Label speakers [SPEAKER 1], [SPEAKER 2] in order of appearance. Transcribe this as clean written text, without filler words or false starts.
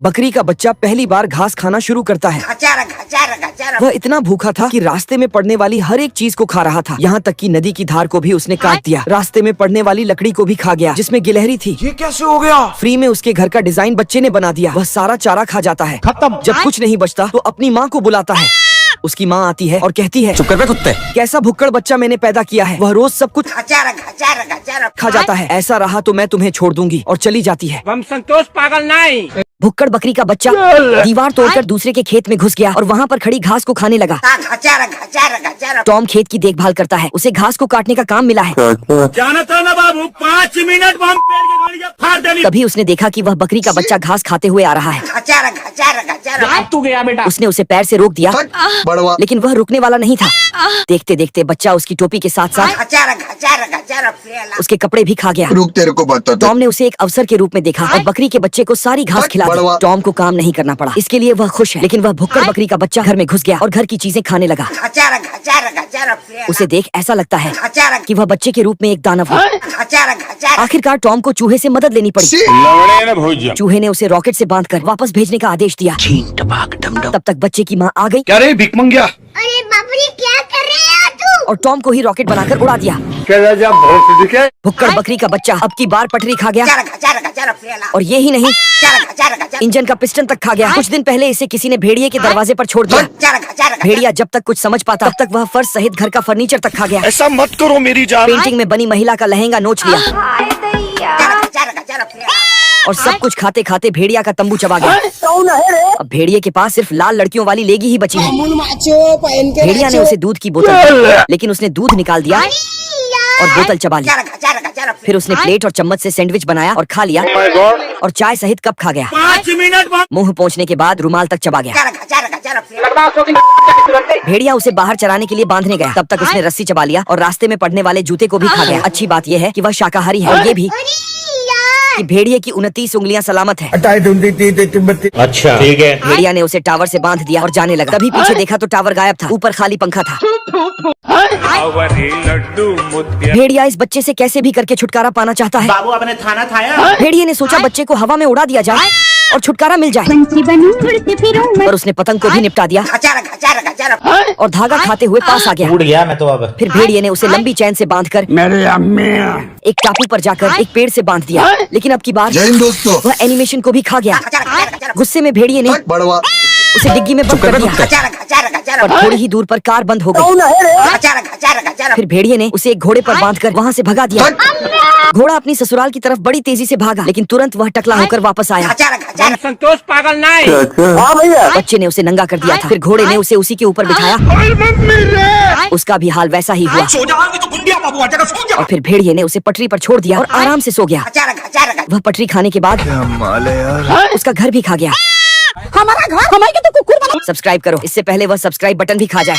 [SPEAKER 1] बकरी का बच्चा पहली बार घास खाना शुरू करता है। वह इतना भूखा था कि रास्ते में पड़ने वाली हर एक चीज को खा रहा था, यहाँ तक कि नदी की धार को भी उसने काट दिया। रास्ते में पड़ने वाली लकड़ी को भी खा गया जिसमें गिलहरी थी।
[SPEAKER 2] ये कैसे हो गया?
[SPEAKER 1] फ्री में उसके घर का डिजाइन बच्चे ने बना दिया। वह सारा चारा खा जाता है।
[SPEAKER 2] खत्म।
[SPEAKER 1] जब कुछ नहीं बचता तो अपनी माँ को बुलाता है। उसकी माँ आती है और कहती है,
[SPEAKER 2] चुप कर बे कुत्ते।
[SPEAKER 1] कैसा भुक्कड़ बच्चा मैंने पैदा किया है। वह रोज सब कुछ खा जाता है। ऐसा रहा तो मैं तुम्हें छोड़ दूंगी, और चली जाती है।
[SPEAKER 3] हम संतोष पागल नहीं।
[SPEAKER 1] भुक्कड़ बकरी का बच्चा दीवार तोड़कर दूसरे के खेत में घुस गया और वहाँ पर खड़ी घास को खाने लगा। टॉम खेत की देखभाल करता है। उसे घास को काटने का काम मिला है।
[SPEAKER 3] जाना था ना बाबू, 5 मिनट में हम पेड़ की गाड़ियाँ फाड़ देंगे।
[SPEAKER 1] तभी उसने देखा कि वह बकरी का बच्चा घास खाते हुए आ रहा है।
[SPEAKER 3] तू गया बेटा।
[SPEAKER 1] उसने उसे पैर से रोक दिया, लेकिन वह रुकने वाला नहीं था। देखते देखते बच्चा उसकी टोपी के साथ साथ उसके कपड़े भी खा गया।
[SPEAKER 4] रुक, तेरे को बताता।
[SPEAKER 1] टॉम ने उसे एक अवसर के रूप में देखा और बकरी के बच्चे को सारी घास खिला दी। टॉम को काम नहीं करना पड़ा, इसके लिए वह खुश है। लेकिन वह भुक्कड़ बकरी का बच्चा घर में घुस गया और घर की चीजें खाने लगा। उसे देख ऐसा लगता है कि वह बच्चे के रूप में एक दानव है। आखिरकार टॉम को चूहे से मदद लेनी पड़ी। चूहे ने उसे रॉकेट से बांधकर वापस भेजने का आदेश दिया। तब तक बच्चे की माँ आ गई।
[SPEAKER 2] क्या रे भिख मंगिया?
[SPEAKER 5] अरे बाप रे, क्या कर रहे हो तू?
[SPEAKER 1] और टॉम को ही रॉकेट बनाकर उड़ा दिया। भुक्कड़ बकरी का बच्चा अब की बार पटरी खा गया, और ये ही नहीं, इंजन का पिस्टन तक खा गया। कुछ दिन पहले इसे किसी ने भेड़िए के दरवाजे पर छोड़ दिया। भेड़िया जब तक कुछ समझ पाता तब तक वह फर्श सहित घर का फर्नीचर तक खा गया।
[SPEAKER 2] ऐसा मत करो मेरी जान।
[SPEAKER 1] पेंटिंग में बनी महिला का लहंगा नोच लिया और सब कुछ खाते खाते भेड़िया का तंबू चबा गया। अब भेड़िए के पास सिर्फ लाल लड़कियों वाली लेगी ही बची है। भेड़िया ने उसे दूध की बोतल दी, लेकिन उसने दूध निकाल दिया और बोतल चबा ली। फिर उसने प्लेट और चम्मच से सैंडविच बनाया और खा लिया, और चाय सहित कप खा गया।
[SPEAKER 3] 5 मिनट में
[SPEAKER 1] मुंह पहुंचने के बाद रुमाल तक चबा गया। भेड़िया उसे बाहर चराने के लिए बांधने गया। तब तक उसने रस्सी चबा लिया और रास्ते में पड़ने वाले जूते को भी खा गया। अच्छी बात यह है कि वह शाकाहारी है, और ये भी कि भेड़िए की 29 उंगलियां सलामत है।
[SPEAKER 2] अच्छा ठीक है।
[SPEAKER 1] भेड़िया ने उसे टावर से बांध दिया और जाने लगा। तभी पीछे देखा तो टावर गायब था, ऊपर खाली पंखा था। भेड़िया इस बच्चे से कैसे भी करके छुटकारा पाना चाहता है।
[SPEAKER 3] बाबू अपने थाना थाया।
[SPEAKER 1] भेड़िए ने सोचा बच्चे को हवा में उड़ा दिया जाए और छुटकारा मिल जाए, पर उसने पतंग को भी निपटा दिया और धागा खाते हुए पास आ गया।
[SPEAKER 2] उड़ गया मैं तो अब।
[SPEAKER 1] फिर भेड़िए ने उसे लंबी चैन से बांधकर एक टापू पर जाकर एक पेड़ से बांध दिया। लेकिन अब की बार
[SPEAKER 4] जय हिंद दोस्तों।
[SPEAKER 1] वह एनिमेशन को भी खा गया। गुस्से में भेड़िए ने
[SPEAKER 4] बड़वा
[SPEAKER 1] उसे डिग्गी में बंद कर दिया, पर थोड़ी ही दूर पर कार बंद हो गई। फिर भेड़िए ने उसे एक घोड़े पर बांधकर वहाँ से भगा दिया। घोड़ा अपनी ससुराल की तरफ बड़ी तेजी से भागा, लेकिन तुरंत वह टकला होकर वापस आया।
[SPEAKER 3] हम संतोष पागल नहीं।
[SPEAKER 1] बच्चे ने उसे नंगा कर दिया था। फिर घोड़े ने उसे उसी के ऊपर बिठाया। उसका भी हाल वैसा ही हुआ। और फिर भेड़िए ने उसे पटरी पर छोड़ दिया और आराम से सो गया। वह पटरी खाने के बाद उसका घर भी खा गया। हमारा घर हमारे तो कुकुर बना। सब्सक्राइब करो, इससे पहले वह सब्सक्राइब बटन भी खा जाए।